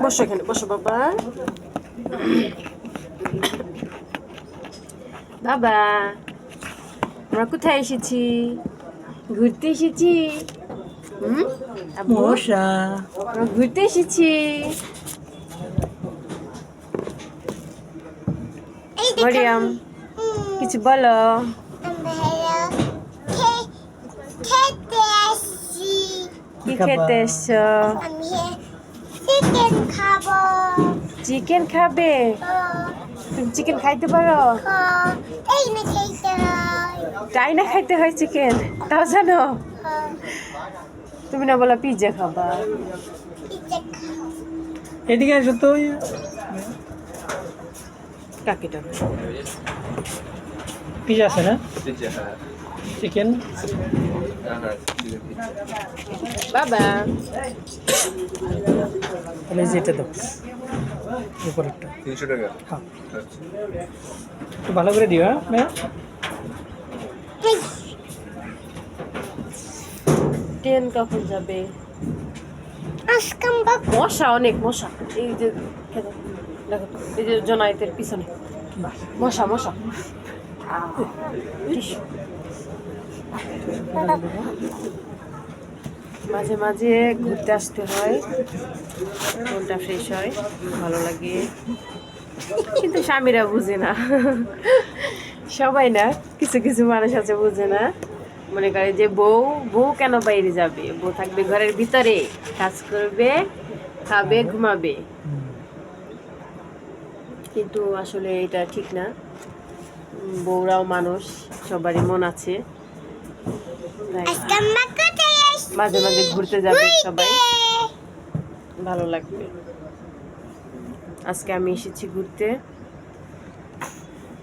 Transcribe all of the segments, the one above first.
বসো এখানে, বসো বাবা। বাবা, আমরা কোথায় এসেছি? ঘুরতে এসেছি। মশা আমরা ঘুরতে এসেছি। মরিয়ম, কিছু বলো। কি খেতে এসছো? চিকেন খাবো। চিকেন খাবে? তুমি চিকেন খাইতে পারো? এই না খেতে হয়। তাই না খাইতে হয় চিকেন, তাও জানো? তুমি না বলো পিৎজা খাবা? এদিকে আসো তো। কাকিটা পিজা আছে না? চিকেন বাবা, তাহলে যেটা দাও উপরেরটা 300 টাকা। হ্যাঁ একটু ভালো করে দিও। হ্যাঁ ট্রেন কখন যাবে? মশা, অনেক মশা। এই যে দেখো, এই যে জনায়েতের পিছনে মশা মশা। মাঝে মাঝে ঘুরতে আসতে হয়, মনটা ফ্রেশ হয়, ভালো লাগে। কিন্তু স্বামীরা বুঝে না, সবাই না, কিছু কিছু মানুষ আছে বুঝে না। মনে করে যে বউ বউ কেন বাইরে যাবে, বউ থাকবে ঘরের ভিতরে, কাজ করবে, খাবে, ঘুমাবে। কিন্তু আসলে এটা ঠিক না। বউরাও মানুষ, সবারই মন আছে। মাঝে মাঝে ঘুরতে যাবে সবাই, ভালো লাগবে। আজকে আমি এসেছি ঘুরতে,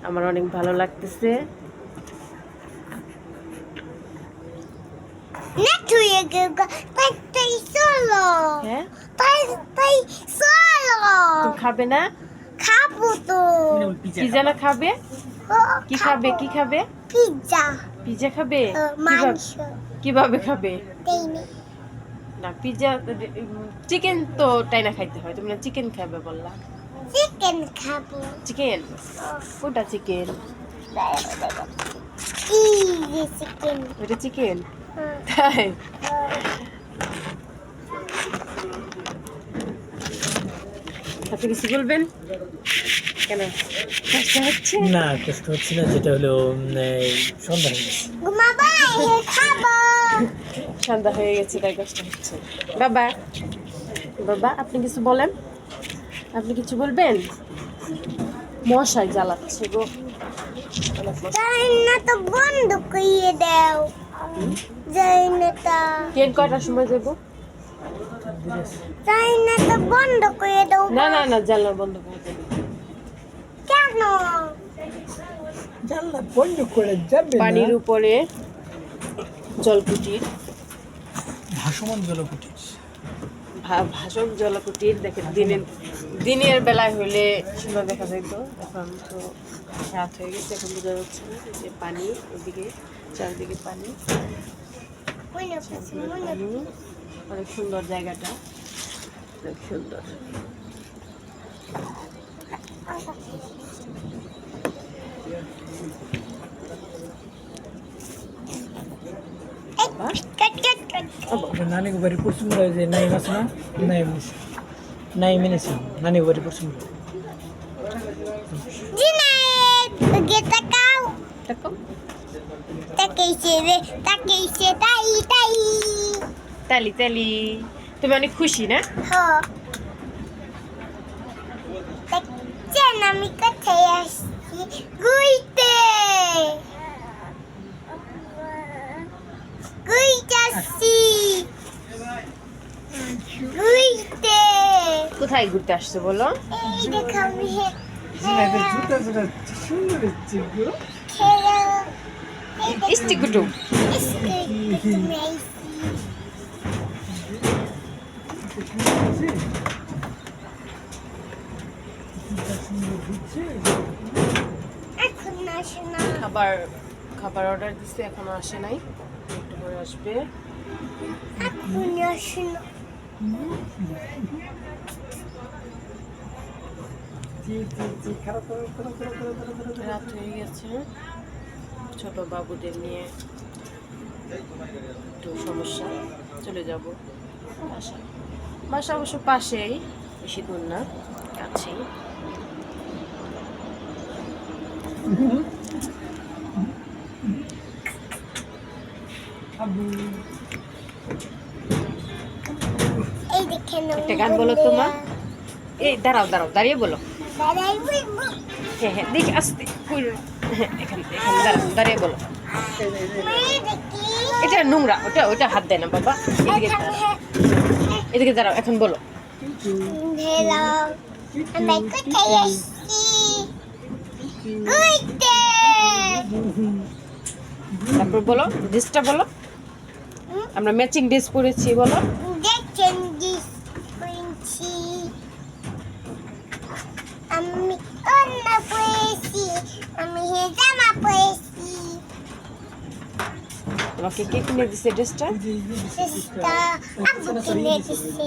আমার অনেক ভালো লাগতেছে। হ্যাঁ, তুমি খাবে না? খাবো তো। পিজা না খাবে? কি খাবে? কি খাবে? পিজ্জা। পিজা খাবে? মাংস। কিভাবে খাবে? দেই না। না, পিজা চিকেন তো তাই না খাইতে হয়। তুমি না চিকেন খাবে বললা? চিকেন খাবো। চিকেন? কোনটা চিকেন? এই যে চিকেন। ওটা চিকেন? তাই? আপনি কিছু বলবেন? কেন কষ্ট হচ্ছে? না কষ্ট হচ্ছে না, যেটা হলো সন্ধ্যা হয়ে গেছে। ঘুমাবা, খাবো। সন্ধ্যা হয়ে গেছে তাই কষ্ট হচ্ছে। বাবা, বাবা আপনি কিছু বলেন, আপনি কিছু বলবেন? মশাই জ্বালাচ্ছে গো। জান্নাত বন্ধ করে দাও। জান্নাত। ট্রেন কয়টার সময় যাবো? জান্নাত বন্ধ করে দাও। না না না, জানলা বন্ধ করে দেবো। কেন? জানলা বন্ধ করে যাবে না। পানির উপরে জলকুটির, ভাসমান জলকুটির। ভাসক জলকুটির। দেখেন দিনের বেলায় হলে সুন্দর দেখা যেত, এখন তো রাত হয়ে গেছে, এখন বোঝা যাচ্ছে না। এই যে পানি, ওদিকে চারদিকে পানি, পানি। অনেক সুন্দর জায়গাটা, অনেক সুন্দর। নানি বাড়ি পড়ছুন যে নাইম আছে না, নাইম এনেছি নানি বাড়ি পড়ছুন। জিনাত, ওকে তাকাও। দেখো, তাকাইছে রে, তাকাইছে, তাই তাই। তালি তালি। তুমি অনেক খুশি না? হ্যাঁ। দেখছেন আমি কোথায় আসছি? ঘুরতে। ঘুরতে আসছি। ঘুরতে। কোথায় ঘুরতে আসছো বলো? এই দেখো আমি জুতা জুতা সুন্দর হচ্ছে গো। খেলা। ইস্টিকুটু। এখন আসে না। খাবার অর্ডার দিচ্ছে, এখনো আসে নাই, একটু পরে আসবে। এখন আসুন খারাপ করো, করো, করো, করো, করো, করো, করো। রাত হয়ে গেছে, ছোট বাবুদের নিয়ে একটু সমস্যা, চলে যাব বাসা। বাসা অবশ্য পাশেই, বেশি দূর না, কাছেই। আব্বু এই দেখেন একটা গান বলো তো মা। এই দাঁড়াও দাঁড়াও, দাঁড়িয়ে বলো। দাঁড়াই বলবো হ্যাঁ হ্যাঁ, দেখি আসতে হ্যাঁ, এখানে এখানে দাঁড়াও, দাঁড়িয়ে বলো। মেয়ে দেখি এটা নোংরা, ওটা ওটা হাত দেয় না বাবা। এদিকে এখানে এদিকে দাঁড়াও, এখন বলো। হ্যালো আমি কোথায় আসছি ঘুরতে তারপর বলো ড্রেসটা বলো, আমরা ম্যাচিং ড্রেস পরেছি বলো। দেখছেন ডিস পড়ছি আমি অন্য পড়েছি আমি জামা পড়েছি তোমাকে কে কিনে দিছে ড্রেসটা? চেষ্টা আব্বু কিনে দিচ্ছে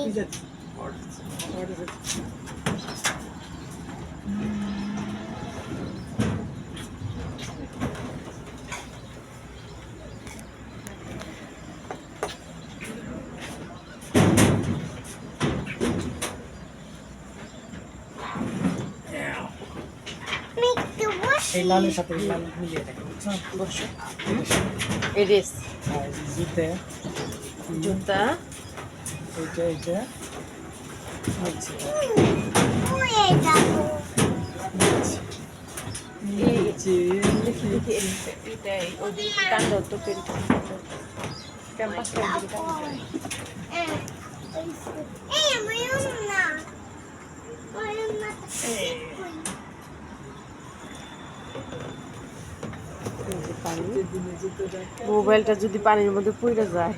আমি একটু বসি এই লালের সাথে এই লাল মিলিয়ে দেখো, বুঝছো? বসো। এই ড্রেস, আর জিতে জুতা, এইটা আচ্ছা উড়ে যাবো নিচে দেখি দেখি এটা ওদিকে টান দাও তো, পেনটা ক্যাম্পাসটা ওদিকে টান দাও। এই আমি না এই যে পানি, মোবাইলটা যদি পানির মধ্যে পড়ে যায়।